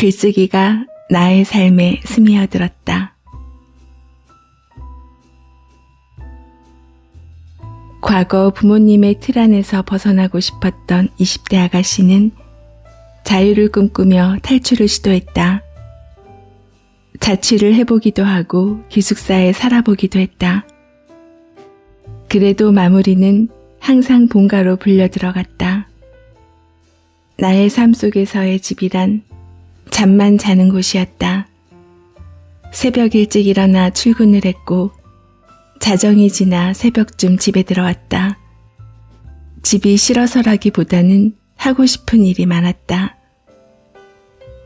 글쓰기가 나의 삶에 스며들었다. 과거 부모님의 틀 안에서 벗어나고 싶었던 20대 아가씨는 자유를 꿈꾸며 탈출을 시도했다. 자취를 해보기도 하고 기숙사에 살아보기도 했다. 그래도 마무리는 항상 본가로 불려 들어갔다. 나의 삶 속에서의 집이란 잠만 자는 곳이었다. 새벽 일찍 일어나 출근을 했고 자정이 지나 새벽쯤 집에 들어왔다. 집이 싫어서라기보다는 하고 싶은 일이 많았다.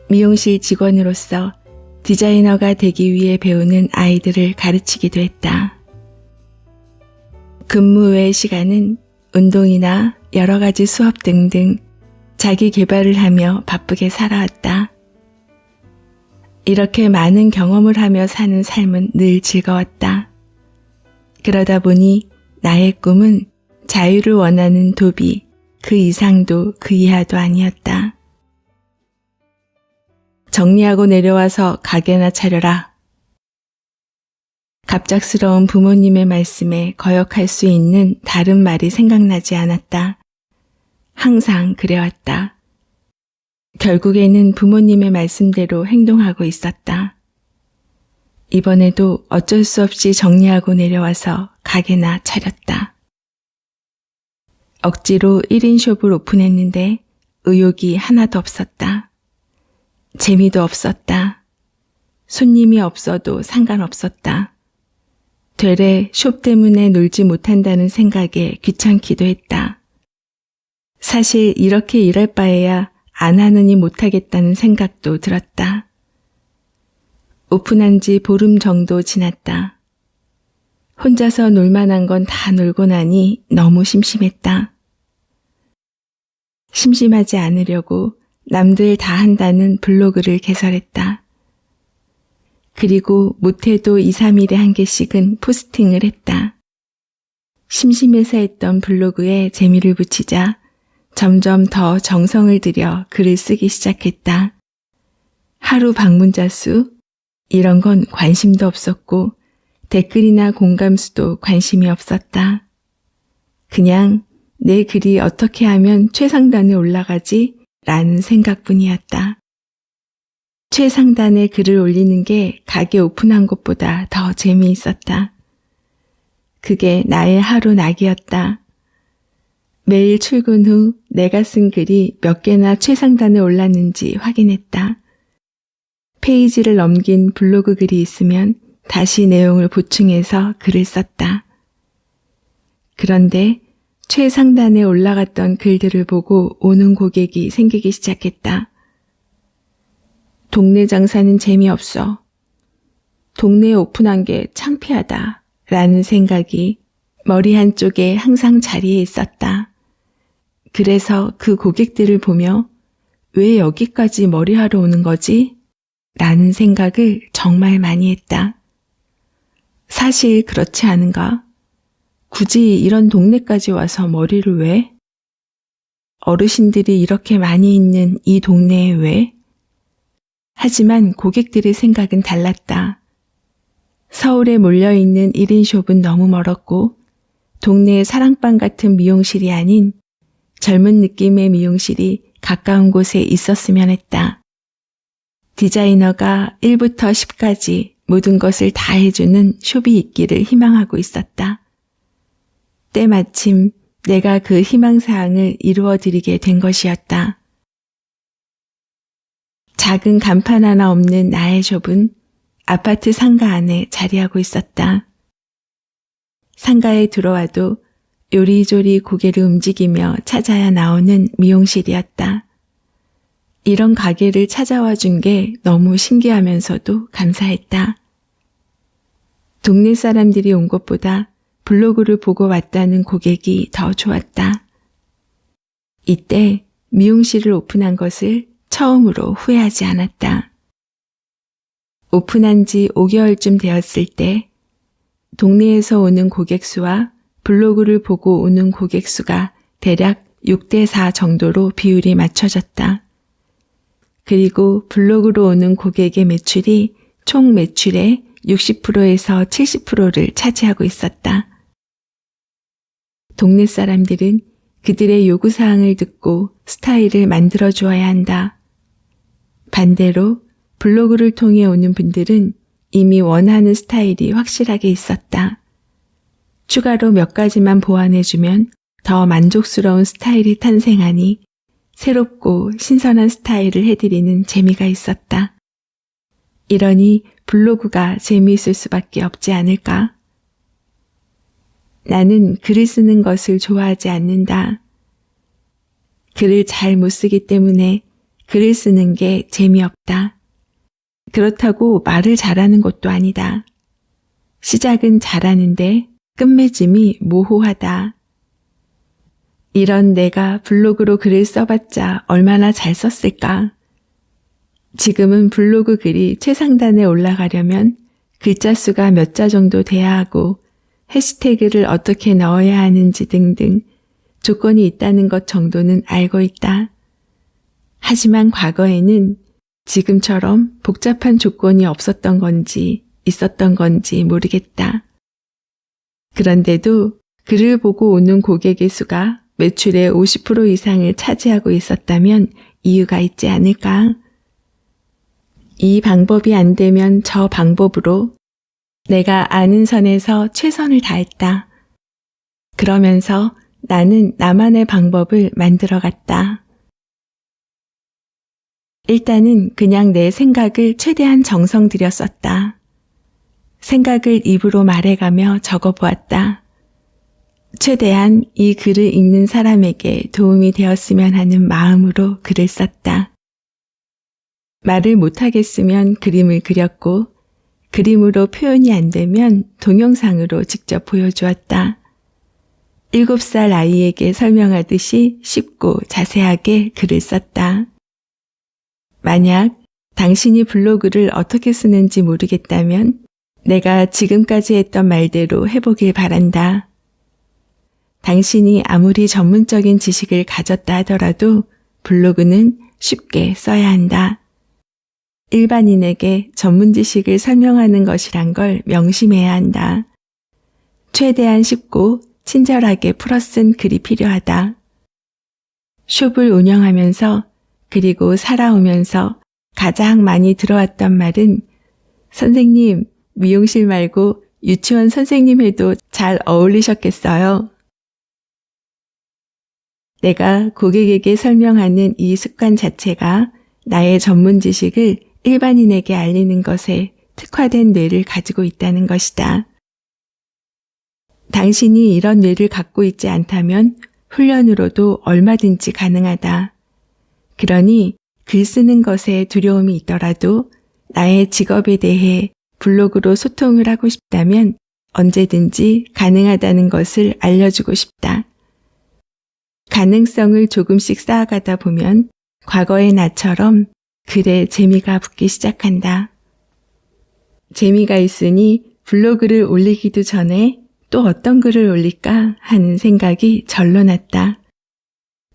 미용실 직원으로서 디자이너가 되기 위해 배우는 아이들을 가르치기도 했다. 근무 외의 시간은 운동이나 여러 가지 수업 등등 자기 개발을 하며 바쁘게 살아왔다. 이렇게 많은 경험을 하며 사는 삶은 늘 즐거웠다. 그러다 보니 나의 꿈은 자유를 원하는 도비, 그 이상도 그 이하도 아니었다. 정리하고 내려와서 가게나 차려라. 갑작스러운 부모님의 말씀에 거역할 수 있는 다른 말이 생각나지 않았다. 항상 그래왔다. 결국에는 부모님의 말씀대로 행동하고 있었다. 이번에도 어쩔 수 없이 정리하고 내려와서 가게나 차렸다. 억지로 1인 숍을 오픈했는데 의욕이 하나도 없었다. 재미도 없었다. 손님이 없어도 상관없었다. 되레 숍 때문에 놀지 못한다는 생각에 귀찮기도 했다. 사실 이렇게 일할 바에야 안 하느니 못하겠다는 생각도 들었다. 오픈한 지 보름 정도 지났다. 혼자서 놀만한 건 다 놀고 나니 너무 심심했다. 심심하지 않으려고 남들 다 한다는 블로그를 개설했다. 그리고 못해도 2, 3일에 한 개씩은 포스팅을 했다. 심심해서 했던 블로그에 재미를 붙이자 점점 더 정성을 들여 글을 쓰기 시작했다. 하루 방문자 수? 이런 건 관심도 없었고 댓글이나 공감수도 관심이 없었다. 그냥 내 글이 어떻게 하면 최상단에 올라가지? 라는 생각뿐이었다. 최상단에 글을 올리는 게 가게 오픈한 것보다 더 재미있었다. 그게 나의 하루 낙이었다. 매일 출근 후 내가 쓴 글이 몇 개나 최상단에 올랐는지 확인했다. 페이지를 넘긴 블로그 글이 있으면 다시 내용을 보충해서 글을 썼다. 그런데 최상단에 올라갔던 글들을 보고 오는 고객이 생기기 시작했다. 동네 장사는 재미없어. 동네에 오픈한 게 창피하다. 라는 생각이 머리 한쪽에 항상 자리에 있었다. 그래서 그 고객들을 보며 왜 여기까지 머리하러 오는 거지? 라는 생각을 정말 많이 했다. 사실 그렇지 않은가? 굳이 이런 동네까지 와서 머리를 왜? 어르신들이 이렇게 많이 있는 이 동네에 왜? 하지만 고객들의 생각은 달랐다. 서울에 몰려있는 1인 숍은 너무 멀었고 동네의 사랑방 같은 미용실이 아닌 젊은 느낌의 미용실이 가까운 곳에 있었으면 했다. 디자이너가 1부터 10까지 모든 것을 다 해주는 숍이 있기를 희망하고 있었다. 때마침 내가 그 희망사항을 이루어드리게 된 것이었다. 작은 간판 하나 없는 나의 숍은 아파트 상가 안에 자리하고 있었다. 상가에 들어와도 요리조리 고개를 움직이며 찾아야 나오는 미용실이었다. 이런 가게를 찾아와 준 게 너무 신기하면서도 감사했다. 동네 사람들이 온 것보다 블로그를 보고 왔다는 고객이 더 좋았다. 이때 미용실을 오픈한 것을 처음으로 후회하지 않았다. 오픈한 지 5개월쯤 되었을 때 동네에서 오는 고객 수와 블로그를 보고 오는 고객 수가 대략 6대4 정도로 비율이 맞춰졌다. 그리고 블로그로 오는 고객의 매출이 총 매출의 60%에서 70%를 차지하고 있었다. 동네 사람들은 그들의 요구사항을 듣고 스타일을 만들어 주어야 한다. 반대로 블로그를 통해 오는 분들은 이미 원하는 스타일이 확실하게 있었다. 추가로 몇 가지만 보완해주면 더 만족스러운 스타일이 탄생하니 새롭고 신선한 스타일을 해드리는 재미가 있었다. 이러니 블로그가 재미있을 수밖에 없지 않을까? 나는 글을 쓰는 것을 좋아하지 않는다. 글을 잘 못 쓰기 때문에 글을 쓰는 게 재미없다. 그렇다고 말을 잘하는 것도 아니다. 시작은 잘하는데 끝맺음이 모호하다. 이런 내가 블로그로 글을 써봤자 얼마나 잘 썼을까? 지금은 블로그 글이 최상단에 올라가려면 글자 수가 몇 자 정도 돼야 하고 해시태그를 어떻게 넣어야 하는지 등등 조건이 있다는 것 정도는 알고 있다. 하지만 과거에는 지금처럼 복잡한 조건이 없었던 건지 있었던 건지 모르겠다. 그런데도 글을 보고 오는 고객의 수가 매출의 50% 이상을 차지하고 있었다면 이유가 있지 않을까? 이 방법이 안 되면 저 방법으로 내가 아는 선에서 최선을 다했다. 그러면서 나는 나만의 방법을 만들어갔다. 일단은 그냥 내 생각을 최대한 정성 들여 썼다. 생각을 입으로 말해가며 적어보았다. 최대한 이 글을 읽는 사람에게 도움이 되었으면 하는 마음으로 글을 썼다. 말을 못하겠으면 그림을 그렸고 그림으로 표현이 안 되면 동영상으로 직접 보여주었다. 7살 아이에게 설명하듯이 쉽고 자세하게 글을 썼다. 만약 당신이 블로그를 어떻게 쓰는지 모르겠다면 내가 지금까지 했던 말대로 해보길 바란다. 당신이 아무리 전문적인 지식을 가졌다 하더라도 블로그는 쉽게 써야 한다. 일반인에게 전문 지식을 설명하는 것이란 걸 명심해야 한다. 최대한 쉽고 친절하게 풀어 쓴 글이 필요하다. 숍을 운영하면서 그리고 살아오면서 가장 많이 들어왔던 말은 선생님, 미용실 말고 유치원 선생님 해도 잘 어울리셨겠어요. 내가 고객에게 설명하는 이 습관 자체가 나의 전문 지식을 일반인에게 알리는 것에 특화된 뇌를 가지고 있다는 것이다. 당신이 이런 뇌를 갖고 있지 않다면 훈련으로도 얼마든지 가능하다. 그러니 글 쓰는 것에 두려움이 있더라도 나의 직업에 대해 블로그로 소통을 하고 싶다면 언제든지 가능하다는 것을 알려주고 싶다. 가능성을 조금씩 쌓아가다 보면 과거의 나처럼 글에 재미가 붙기 시작한다. 재미가 있으니 블로그를 올리기도 전에 또 어떤 글을 올릴까 하는 생각이 절로 났다.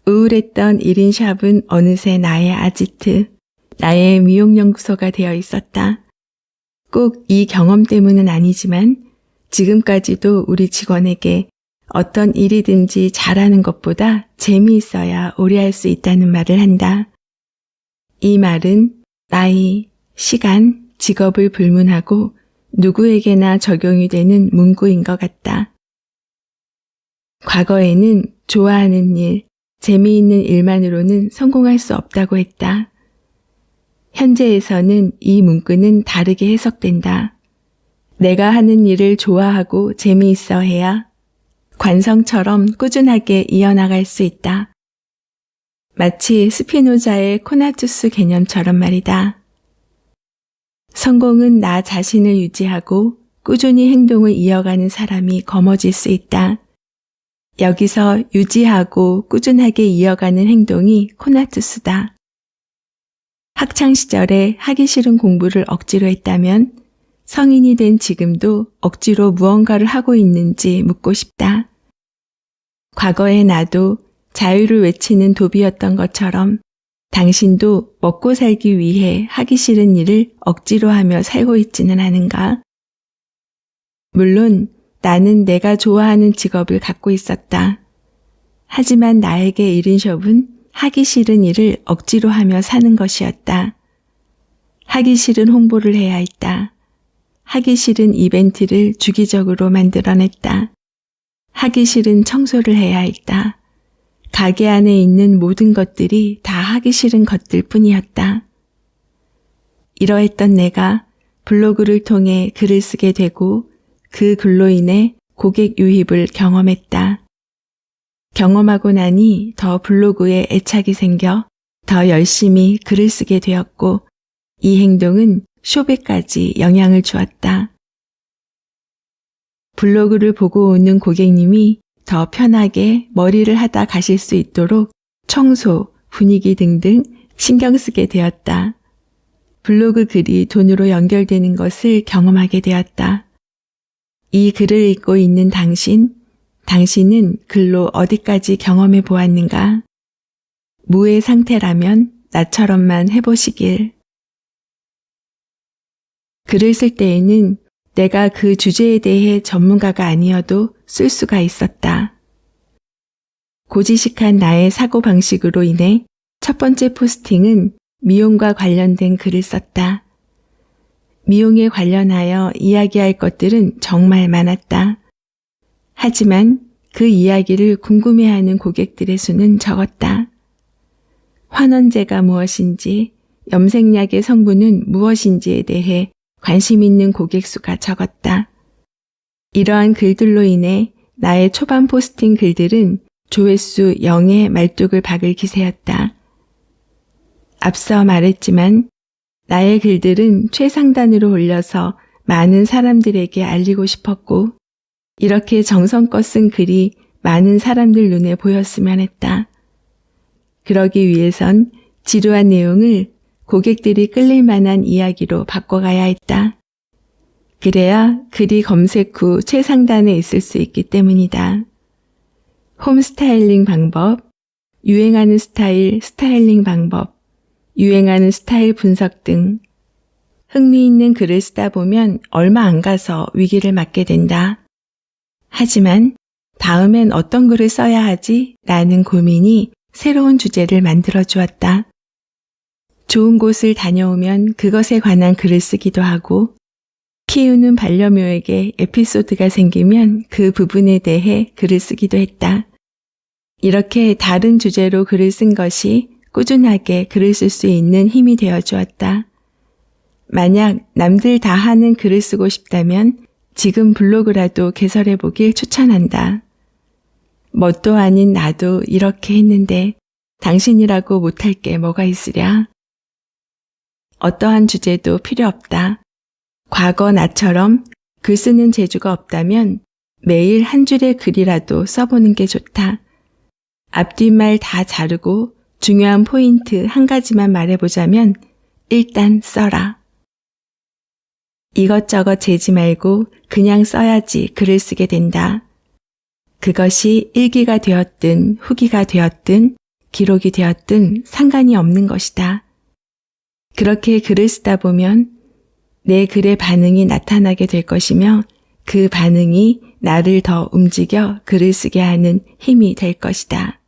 우울했던 1인 샵은 어느새 나의 아지트, 나의 미용연구소가 되어 있었다. 꼭 이 경험 때문은 아니지만 지금까지도 우리 직원에게 어떤 일이든지 잘하는 것보다 재미있어야 오래 할 수 있다는 말을 한다. 이 말은 나이, 시간, 직업을 불문하고 누구에게나 적용이 되는 문구인 것 같다. 과거에는 좋아하는 일, 재미있는 일만으로는 성공할 수 없다고 했다. 현재에서는 이 문구는 다르게 해석된다. 내가 하는 일을 좋아하고 재미있어 해야 관성처럼 꾸준하게 이어나갈 수 있다. 마치 스피노자의 코나투스 개념처럼 말이다. 성공은 나 자신을 유지하고 꾸준히 행동을 이어가는 사람이 거머쥘 수 있다. 여기서 유지하고 꾸준하게 이어가는 행동이 코나투스다. 학창시절에 하기 싫은 공부를 억지로 했다면 성인이 된 지금도 억지로 무언가를 하고 있는지 묻고 싶다. 과거의 나도 자유를 외치는 도비였던 것처럼 당신도 먹고 살기 위해 하기 싫은 일을 억지로 하며 살고 있지는 않은가? 물론 나는 내가 좋아하는 직업을 갖고 있었다. 하지만 나에게 이른숍은 하기 싫은 일을 억지로 하며 사는 것이었다. 하기 싫은 홍보를 해야 했다. 하기 싫은 이벤트를 주기적으로 만들어냈다. 하기 싫은 청소를 해야 했다. 가게 안에 있는 모든 것들이 다 하기 싫은 것들 뿐이었다. 이러했던 내가 블로그를 통해 글을 쓰게 되고 그 글로 인해 고객 유입을 경험했다. 경험하고 나니 더 블로그에 애착이 생겨 더 열심히 글을 쓰게 되었고 이 행동은 숍에까지 영향을 주었다. 블로그를 보고 오는 고객님이 더 편하게 머리를 하다 가실 수 있도록 청소, 분위기 등등 신경 쓰게 되었다. 블로그 글이 돈으로 연결되는 것을 경험하게 되었다. 이 글을 읽고 있는 당신은 글로 어디까지 경험해 보았는가? 무의 상태라면 나처럼만 해보시길. 글을 쓸 때에는 내가 그 주제에 대해 전문가가 아니어도 쓸 수가 있었다. 고지식한 나의 사고방식으로 인해 첫 번째 포스팅은 미용과 관련된 글을 썼다. 미용에 관련하여 이야기할 것들은 정말 많았다. 하지만 그 이야기를 궁금해하는 고객들의 수는 적었다. 환원제가 무엇인지, 염색약의 성분은 무엇인지에 대해 관심 있는 고객 수가 적었다. 이러한 글들로 인해 나의 초반 포스팅 글들은 조회수 0의 말뚝을 박을 기세였다. 앞서 말했지만 나의 글들은 최상단으로 올려서 많은 사람들에게 알리고 싶었고 이렇게 정성껏 쓴 글이 많은 사람들 눈에 보였으면 했다. 그러기 위해선 지루한 내용을 고객들이 끌릴 만한 이야기로 바꿔가야 했다. 그래야 글이 검색 후 최상단에 있을 수 있기 때문이다. 홈 스타일링 방법, 유행하는 스타일링 방법, 유행하는 스타일 분석 등 흥미있는 글을 쓰다 보면 얼마 안 가서 위기를 맞게 된다. 하지만 다음엔 어떤 글을 써야 하지? 라는 고민이 새로운 주제를 만들어 주었다. 좋은 곳을 다녀오면 그것에 관한 글을 쓰기도 하고 키우는 반려묘에게 에피소드가 생기면 그 부분에 대해 글을 쓰기도 했다. 이렇게 다른 주제로 글을 쓴 것이 꾸준하게 글을 쓸 수 있는 힘이 되어 주었다. 만약 남들 다 하는 글을 쓰고 싶다면 지금 블로그라도 개설해 보길 추천한다. 뭣도 아닌 나도 이렇게 했는데 당신이라고 못할 게 뭐가 있으랴? 어떠한 주제도 필요 없다. 과거 나처럼 글 쓰는 재주가 없다면 매일 한 줄의 글이라도 써보는 게 좋다. 앞뒷말 다 자르고 중요한 포인트 한 가지만 말해보자면 일단 써라. 이것저것 재지 말고 그냥 써야지 글을 쓰게 된다. 그것이 일기가 되었든 후기가 되었든 기록이 되었든 상관이 없는 것이다. 그렇게 글을 쓰다 보면 내 글의 반응이 나타나게 될 것이며 그 반응이 나를 더 움직여 글을 쓰게 하는 힘이 될 것이다.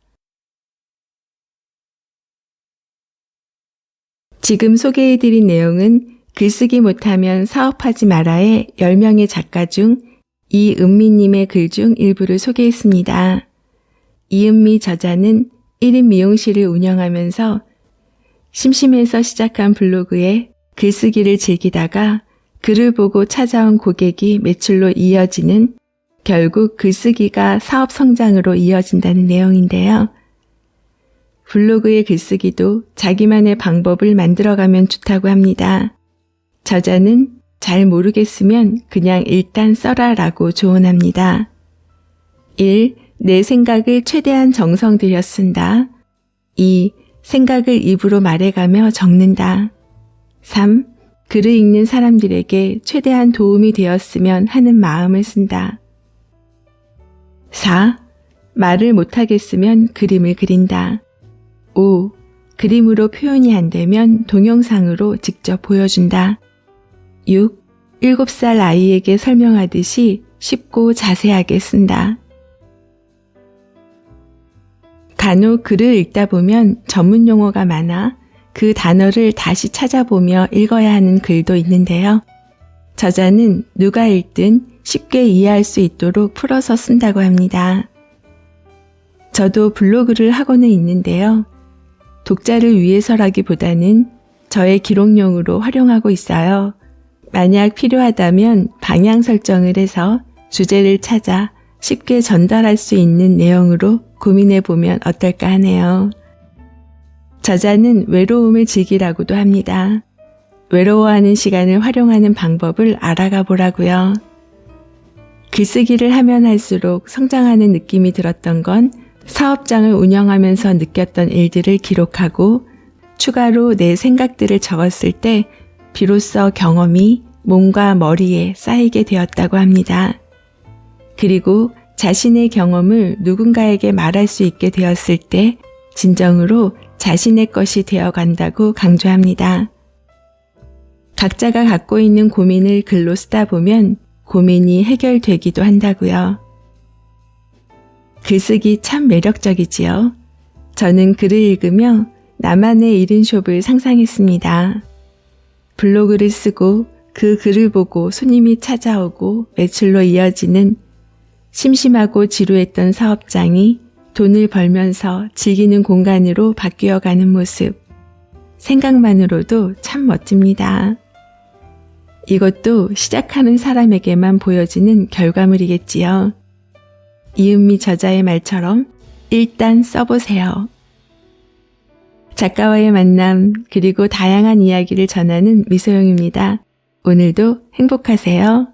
지금 소개해드린 내용은 글쓰기 못하면 사업하지 마라의 10명의 작가 중 이은미님의 글 중 일부를 소개했습니다. 이은미 저자는 1인 미용실을 운영하면서 심심해서 시작한 블로그에 글쓰기를 즐기다가 글을 보고 찾아온 고객이 매출로 이어지는 결국 글쓰기가 사업 성장으로 이어진다는 내용인데요. 블로그의 글쓰기도 자기만의 방법을 만들어가면 좋다고 합니다. 저자는 잘 모르겠으면 그냥 일단 써라 라고 조언합니다. 1. 내 생각을 최대한 정성 들여 쓴다. 2. 생각을 입으로 말해가며 적는다. 3. 글을 읽는 사람들에게 최대한 도움이 되었으면 하는 마음을 쓴다. 4. 말을 못하겠으면 그림을 그린다. 5. 그림으로 표현이 안 되면 동영상으로 직접 보여준다. 6. 7살 아이에게 설명하듯이 쉽고 자세하게 쓴다. 간혹 글을 읽다 보면 전문 용어가 많아 그 단어를 다시 찾아보며 읽어야 하는 글도 있는데요. 저자는 누가 읽든 쉽게 이해할 수 있도록 풀어서 쓴다고 합니다. 저도 블로그를 하고는 있는데요. 독자를 위해서라기보다는 저의 기록용으로 활용하고 있어요. 만약 필요하다면 방향 설정을 해서 주제를 찾아 쉽게 전달할 수 있는 내용으로 고민해 보면 어떨까 하네요. 저자는 외로움을 즐기라고도 합니다. 외로워하는 시간을 활용하는 방법을 알아가 보라고요. 글쓰기를 하면 할수록 성장하는 느낌이 들었던 건 사업장을 운영하면서 느꼈던 일들을 기록하고 추가로 내 생각들을 적었을 때 비로소 경험이 몸과 머리에 쌓이게 되었다고 합니다. 그리고 자신의 경험을 누군가에게 말할 수 있게 되었을 때 진정으로 자신의 것이 되어 간다고 강조합니다. 각자가 갖고 있는 고민을 글로 쓰다 보면 고민이 해결되기도 한다고요. 글쓰기 참 매력적이지요. 저는 글을 읽으며 나만의 1인숍을 상상했습니다. 블로그를 쓰고 그 글을 보고 손님이 찾아오고 매출로 이어지는 심심하고 지루했던 사업장이 돈을 벌면서 즐기는 공간으로 바뀌어가는 모습. 생각만으로도 참 멋집니다. 이것도 시작하는 사람에게만 보여지는 결과물이겠지요. 이은미 저자의 말처럼 일단 써보세요. 작가와의 만남 그리고 다양한 이야기를 전하는 미소영입니다. 오늘도 행복하세요.